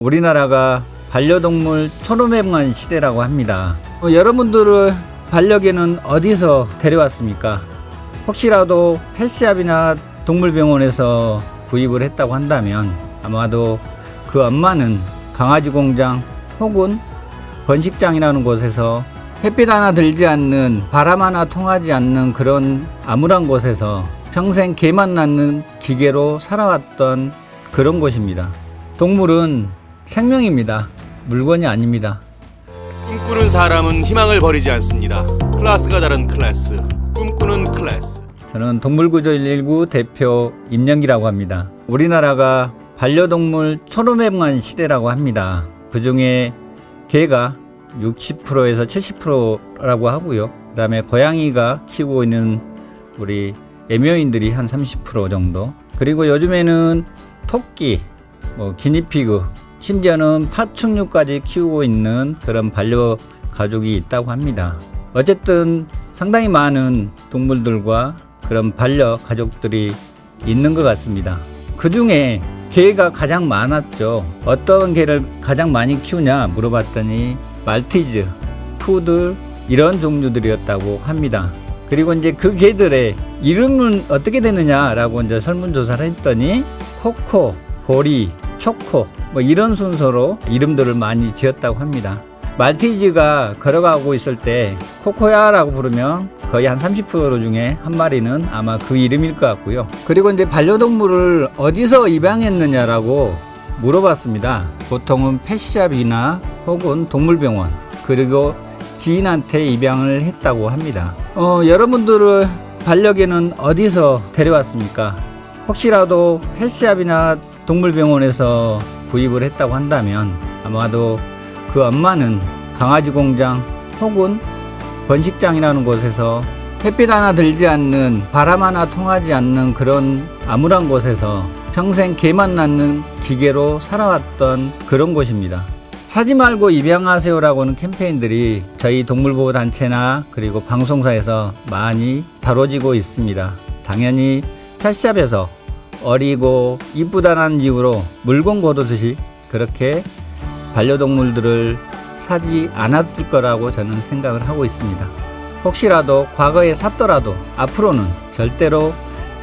우리나라가 반려동물 1,500만 시대라고 합니다. 여러분들을 반려견은 어디서 데려왔습니까? 혹시라도 펫샵이나 동물병원에서 구입을 했다고 한다면 아마도 그 엄마는 강아지 공장 혹은 번식장이라는 곳에서 햇빛 하나 들지 않는, 바람 하나 통하지 않는 그런 암울한 곳에서 평생 개만 낳는 기계로 살아왔던 그런 곳입니다. 동물은 생명입니다. 물건이 아닙니다. 꿈꾸는 사람은 희망을 버리지 않습니다. 클래스가 다른 클래스, 꿈꾸는 클래스. 저는 동물구조 119 대표 임영기라고 합니다. 우리나라가 반려동물 1,500만 시대라고 합니다. 그 중에 개가 60%에서 70%라고 하고요. 그 다음에 고양이가 키우고 있는 우리 애묘인들이 한 30% 정도. 그리고 요즘에는 토끼, 기니피그, 심지어는 파충류까지 키우고 있는 그런 반려가족이 있다고 합니다. 어쨌든 상당히 많은 동물들과 그런 반려가족들이 있는 것 같습니다. 그 중에 개가 가장 많았죠. 어떤 개를 가장 많이 키우냐 물어봤더니 말티즈, 푸들 이런 종류들이었다고 합니다. 그리고 이제 그 개들의 이름은 어떻게 되느냐라고 이제 설문조사를 했더니 코코, 보리, 초코 이런 순서로 이름들을 많이 지었다고 합니다. 말티즈가 걸어가고 있을 때 코코야 라고 부르면 거의 한 30% 중에 한 마리는 아마 그 이름일 것 같고요. 그리고 이제 반려동물을 어디서 입양했느냐라고 물어봤습니다. 보통은 펫샵이나 혹은 동물병원, 그리고 지인한테 입양을 했다고 합니다. 여러분들의 반려견은 어디서 데려왔습니까? 혹시라도 펫샵이나 동물병원에서 구입을 했다고 한다면 아마도 그 엄마는 강아지 공장 혹은 번식장이라는 곳에서 햇빛 하나 들지 않는, 바람 하나 통하지 않는 그런 암울한 곳에서 평생 개만 낳는 기계로 살아왔던 그런 곳입니다. 사지 말고 입양하세요라고는 캠페인들이 저희 동물보호단체나 그리고 방송사에서 많이 다뤄지고 있습니다. 당연히 펫샵에서 어리고 이쁘다는 이유로 물건 고르듯이 그렇게 반려동물들을 사지 않았을 거라고 저는 생각을 하고 있습니다. 혹시라도 과거에 샀더라도 앞으로는 절대로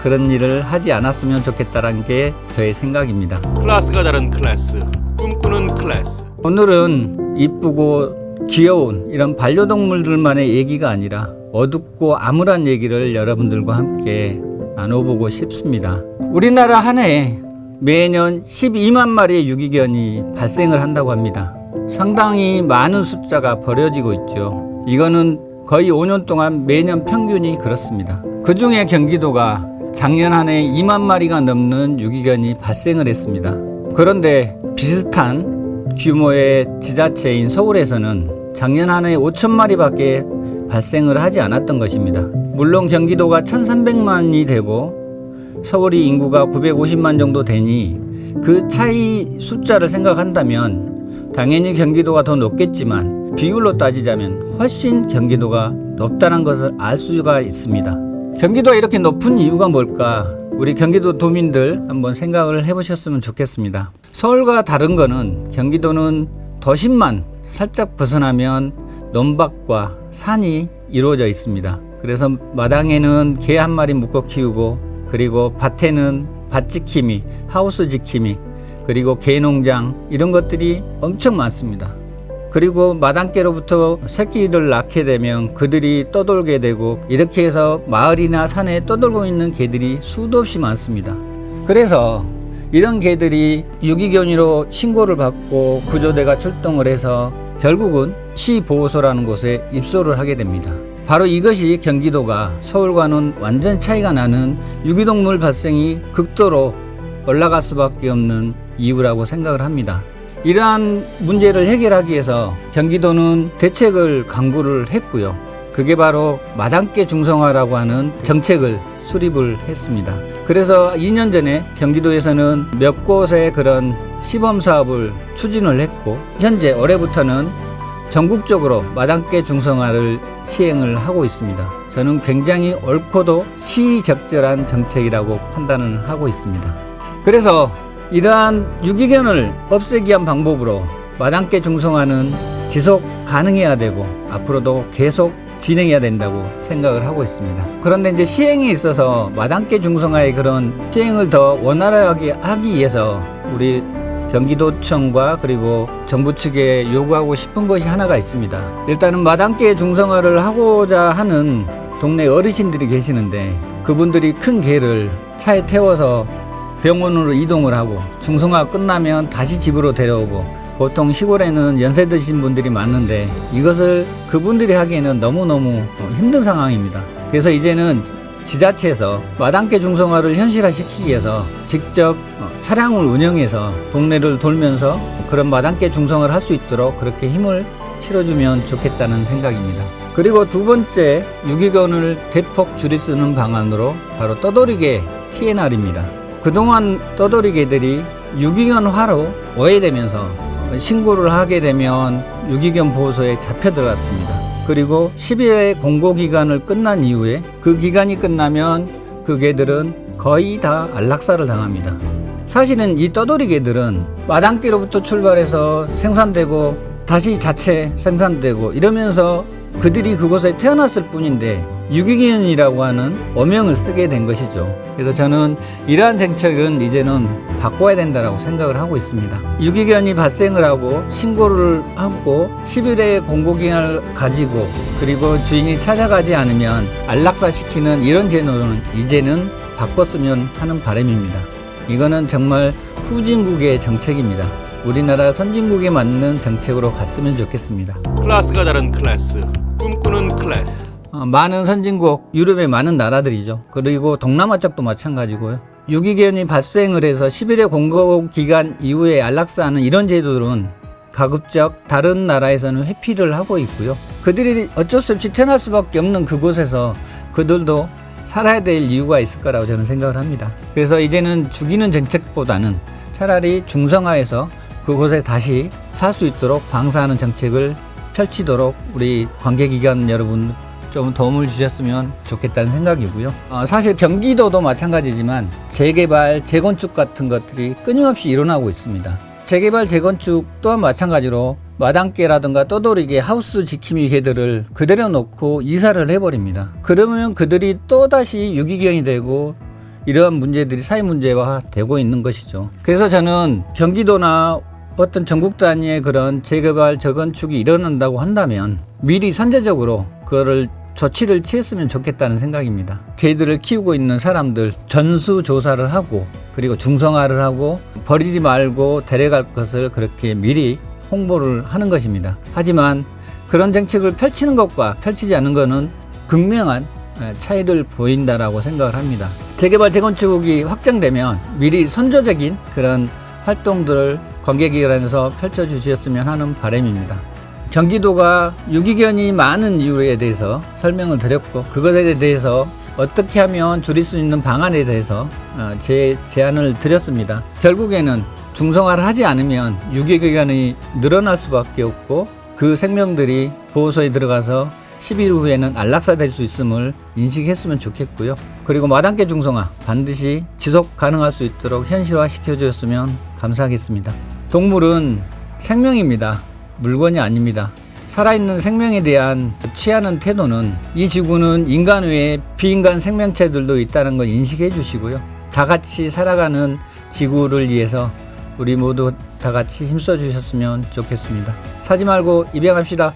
그런 일을 하지 않았으면 좋겠다는 게 저의 생각입니다. 클래스가 다른 클래스, 꿈꾸는 클래스. 오늘은 이쁘고 귀여운 이런 반려동물들만의 얘기가 아니라 어둡고 암울한 얘기를 여러분들과 함께 나눠보고 싶습니다. 우리나라 한 해에 매년 12만 마리의 유기견이 발생을 한다고 합니다. 상당히 많은 숫자가 버려지고 있죠. 이거는 거의 5년 동안 매년 평균이 그렇습니다. 그 중에 경기도가 작년 한 해 2만 마리가 넘는 유기견이 발생을 했습니다. 그런데 비슷한 규모의 지자체인 서울에서는 작년 한 해 5천 마리밖에 발생을 하지 않았던 것입니다. 물론 경기도가 1,300만이 되고 서울이 인구가 950만 정도 되니 그 차이 숫자를 생각한다면 당연히 경기도가 더 높겠지만 비율로 따지자면 훨씬 경기도가 높다는 것을 알 수가 있습니다. 경기도가 이렇게 높은 이유가 뭘까? 우리 경기도 도민들 한번 생각을 해보셨으면 좋겠습니다. 서울과 다른 거는 경기도는 도심만 살짝 벗어나면 논밭과 산이 이루어져 있습니다. 그래서 마당에는 개 한 마리 묶어 키우고, 그리고 밭에는 밭 지킴이, 하우스 지킴이, 그리고 개 농장 이런 것들이 엄청 많습니다. 그리고 마당개로부터 새끼를 낳게 되면 그들이 떠돌게 되고, 이렇게 해서 마을이나 산에 떠돌고 있는 개들이 수도 없이 많습니다. 그래서 이런 개들이 유기견으로 신고를 받고 구조대가 출동을 해서 결국은 시보호소라는 곳에 입소를 하게 됩니다. 바로 이것이 경기도가 서울과는 완전 차이가 나는 유기동물 발생이 극도로 올라갈 수밖에 없는 이유라고 생각을 합니다. 이러한 문제를 해결하기 위해서 경기도는 대책을 강구를 했고요. 그게 바로 마당개 중성화라고 하는 정책을 수립을 했습니다. 그래서 2년 전에 경기도에서는 몇 곳의 그런 시범 사업을 추진을 했고, 현재 올해부터는 전국적으로 마당개 중성화를 시행을 하고 있습니다. 저는 굉장히 옳고도 시적절한 정책이라고 판단을 하고 있습니다. 그래서 이러한 유기견을 없애기 위한 방법으로 마당개 중성화는 지속 가능해야 되고 앞으로도 계속 진행해야 된다고 생각을 하고 있습니다. 그런데 이제 시행에 있어서 마당개 중성화의 그런 시행을 더 원활하게 하기 위해서 우리 경기도청과 그리고 정부 측에 요구하고 싶은 것이 하나가 있습니다. 일단은 마당개 중성화를 하고자 하는 동네 어르신들이 계시는데 그분들이 큰 개를 차에 태워서 병원으로 이동을 하고 중성화 끝나면 다시 집으로 데려오고 보통 시골에는 연세 드신 분들이 많은데 이것을 그분들이 하기에는 너무너무 힘든 상황입니다. 그래서 이제는 지자체에서 마당개 중성화를 현실화시키기 위해서 직접 차량을 운영해서 동네를 돌면서 그런 마당개 중성화를 할 수 있도록 그렇게 힘을 실어주면 좋겠다는 생각입니다. 그리고 두 번째, 유기견을 대폭 줄일 수 있는 방안으로 바로 떠돌이개 TNR입니다. 그동안 떠돌이개들이 유기견화로 오해되면서 신고를 하게 되면 유기견 보호소에 잡혀 들어갔습니다. 그리고 10일의 공고기간을 끝난 이후에 그 기간이 끝나면 그 개들은 거의 다 안락사를 당합니다. 사실은 이 떠돌이 개들은 마당개로부터 출발해서 생산되고 다시 자체 생산되고 이러면서 그들이 그곳에 태어났을 뿐인데 유기견이라고 하는 어명을 쓰게 된 것이죠. 그래서 저는 이러한 정책은 이제는 바꿔야 된다고 생각을 하고 있습니다. 유기견이 발생을 하고 신고를 하고 10일의 공고기간을 가지고 그리고 주인이 찾아가지 않으면 안락사시키는 이런 제도는 이제는 바꿨으면 하는 바람입니다. 이거는 정말 후진국의 정책입니다. 우리나라 선진국에 맞는 정책으로 갔으면 좋겠습니다. 클래스가 다른 클래스, 꿈꾸는 클래스. 많은 선진국, 유럽의 많은 나라들이죠. 그리고 동남아 쪽도 마찬가지고요. 유기견이 발생을 해서 10일의 공고기간 이후에 안락사하는 이런 제도들은 가급적 다른 나라에서는 회피를 하고 있고요. 그들이 어쩔 수 없이 태어날 수밖에 없는 그곳에서 그들도 살아야 될 이유가 있을 거라고 저는 생각을 합니다. 그래서 이제는 죽이는 정책보다는 차라리 중성화해서 그곳에 다시 살 수 있도록 방사하는 정책을 펼치도록 우리 관계기관 여러분 좀 도움을 주셨으면 좋겠다는 생각이고요. 사실 경기도도 마찬가지지만 재개발, 재건축 같은 것들이 끊임없이 일어나고 있습니다. 재개발, 재건축 또한 마찬가지로 마당개라든가 떠돌이개, 하우스 지킴이 개들을 그대로 놓고 이사를 해버립니다. 그러면 그들이 또다시 유기견이 되고 이러한 문제들이 사회 문제화 되고 있는 것이죠. 그래서 저는 경기도나 어떤 전국 단위의 그런 재개발, 재건축이 일어난다고 한다면 미리 선제적으로 그거를 조치를 취했으면 좋겠다는 생각입니다. 개들을 키우고 있는 사람들 전수조사를 하고 그리고 중성화를 하고 버리지 말고 데려갈 것을 그렇게 미리 홍보를 하는 것입니다. 하지만 그런 정책을 펼치는 것과 펼치지 않는 것은 극명한 차이를 보인다라고 생각을 합니다. 재개발, 재건축이 확정되면 미리 선조적인 그런 활동들을 관계기관에서 펼쳐주셨으면 하는 바람입니다. 경기도가 유기견이 많은 이유에 대해서 설명을 드렸고 그것에 대해서 어떻게 하면 줄일 수 있는 방안에 대해서 제 제안을 드렸습니다. 결국에는 중성화를 하지 않으면 유기견이 늘어날 수밖에 없고 그 생명들이 보호소에 들어가서 10일 후에는 안락사될 수 있음을 인식했으면 좋겠고요. 그리고 마당개 중성화 반드시 지속 가능할 수 있도록 현실화 시켜주셨으면 감사하겠습니다. 동물은 생명입니다. 물건이 아닙니다. 살아있는 생명에 대한 취하는 태도는 이 지구는 인간 외에 비인간 생명체들도 있다는 걸 인식해 주시고요. 다 같이 살아가는 지구를 위해서 우리 모두 다 같이 힘써 주셨으면 좋겠습니다. 사지 말고 입양합시다.